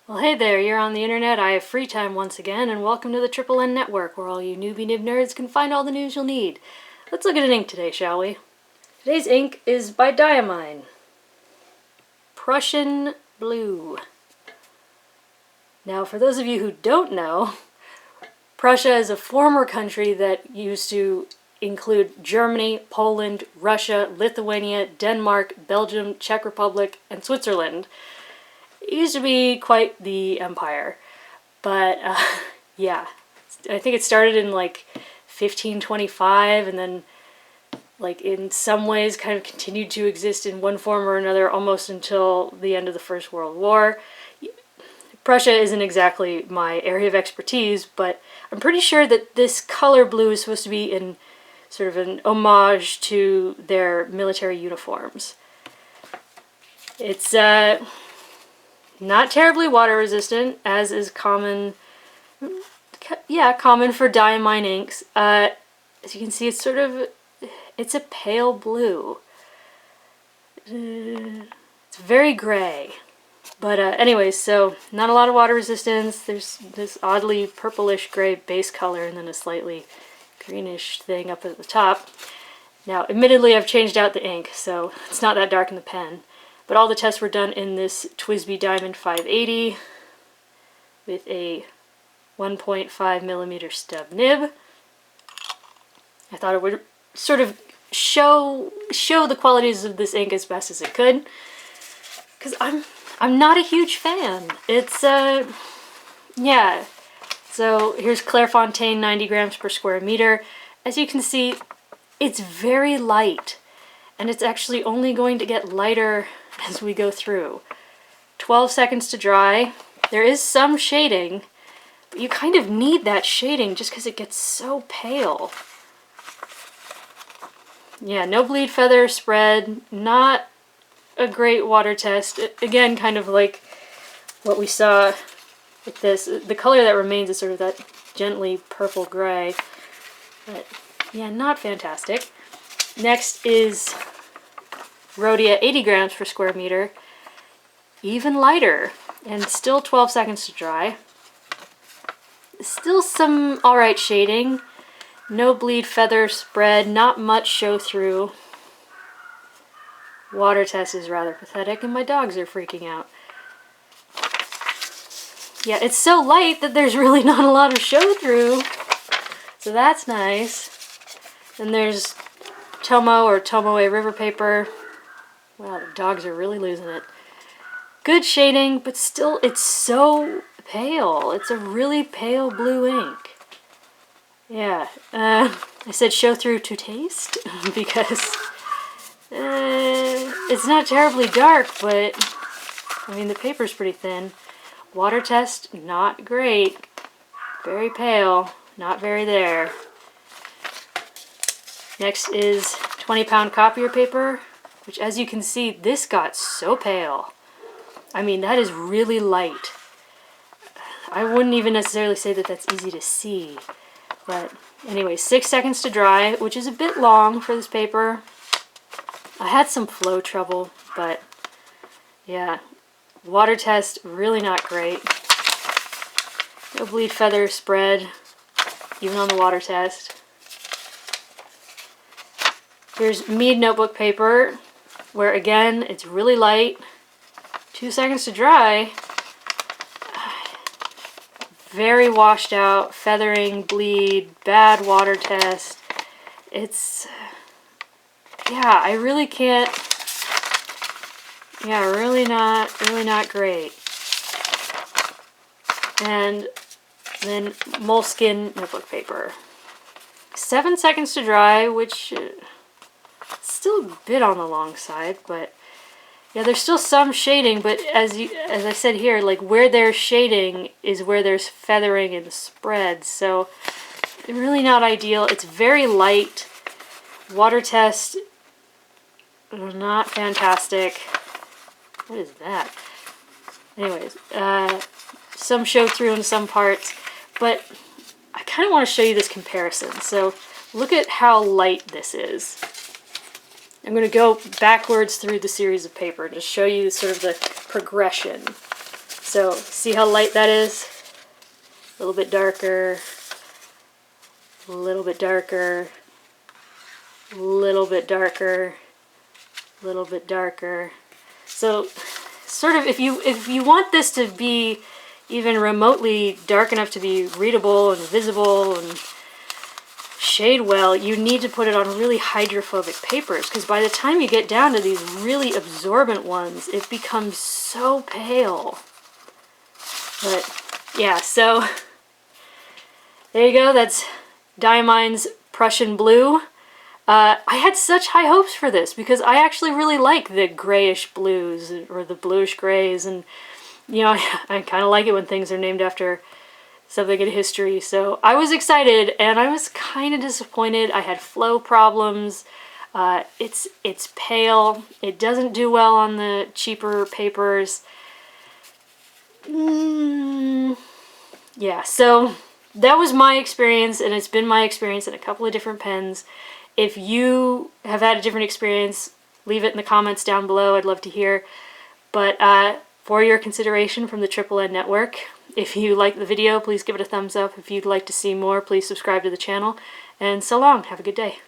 Well, hey there, you're on the internet, I have free time once again, and welcome to the Triple N Network, where all you newbie nib nerds can find all the news you'll need. Let's look at an ink today, shall we? Today's ink is by Diamine. Prussian Blue. Now, for those of you who don't know, Prussia is a former country that used to include Germany, Poland, Russia, Lithuania, Denmark, Belgium, Czech Republic, and Switzerland. It used to be quite the empire, but yeah, I think it started in like 1525 and then like in some ways kind of continued to exist in one form or another almost until the end of the First World War. Prussia isn't exactly my area of expertise, but I'm pretty sure that this color blue is supposed to be in sort of an homage to their military uniforms. It's not terribly water resistant, as is common for Diamine inks. As you can see, it's a pale blue. It's very gray. But anyways, so not a lot of water resistance. There's this oddly purplish gray base color and then a slightly greenish thing up at the top. Now, admittedly, I've changed out the ink, so it's not that dark in the pen. But all the tests were done in this TWSBI Diamond 580 with a 1.5mm stub nib. I thought it would sort of show the qualities of this ink as best as it could, because I'm not a huge fan. It's yeah. So here's Clairefontaine 90 grams per square meter. As you can see, it's very light, and it's actually only going to get lighter as we go through. 12 seconds to dry. There is some shading, but you kind of need that shading just because it gets so pale. Yeah, no bleed feather spread, not a great water test. Again, kind of like what we saw with this. The color that remains is sort of that gently purple gray, but yeah, not fantastic. Next is Rhodia 80 grams per square meter, even lighter, and still 12 seconds to dry. Still some alright shading, no bleed feather spread, not much show through. Water test is rather pathetic, and my dogs are freaking out. Yeah, it's so light that there's really not a lot of show through, so that's nice. Then there's Tomoe River Paper. Wow, the dogs are really losing it. Good shading, but still, it's so pale. It's a really pale blue ink. Yeah, I said show through to taste, because it's not terribly dark, but, I mean, the paper's pretty thin. Water test, not great. Very pale, not very there. Next is 20-pound copier paper, which, as you can see, this got so pale. I mean, that is really light. I wouldn't even necessarily say that that's easy to see. But anyway, 6 seconds to dry, which is a bit long for this paper. I had some flow trouble, but yeah. Water test, really not great. No bleed feather spread, even on the water test. Here's Mead Notebook Paper, where again, it's really light. 2 seconds to dry. Very washed out, feathering, bleed, bad water test. It's, yeah, I really can't, yeah, really not great. And then Moleskine Notebook Paper. 7 seconds to dry, which still a bit on the long side, but yeah, there's still some shading, but as I said here, like where there's shading is where there's feathering and spread, so really not ideal. It's very light. Water test, not fantastic. What is that? Anyways, some show through in some parts, but I kind of want to show you this comparison. So look at how light this is. I'm going to go backwards through the series of paper and just show you sort of the progression. So So see how light that is? A little bit darker, a little bit darker, a little bit darker, a little bit darker. So sort of if you want this to be even remotely dark enough to be readable and visible and shade well, you need to put it on really hydrophobic papers, because by the time you get down to these really absorbent ones, it becomes so pale. But yeah, so there you go. That's Diamine's Prussian Blue. I had such high hopes for this because I actually really like the grayish blues or the bluish grays, and you know, I kind of like it when things are named after something in history. So I was excited and I was kind of disappointed. I had flow problems. It's pale. It doesn't do well on the cheaper papers. Yeah, so that was my experience, and it's been my experience in a couple of different pens. If you have had a different experience, leave it in the comments down below. I'd love to hear. But for your consideration from the Triple N Network, if you like the video, please give it a thumbs up. If you'd like to see more, please subscribe to the channel. And so long. Have a good day.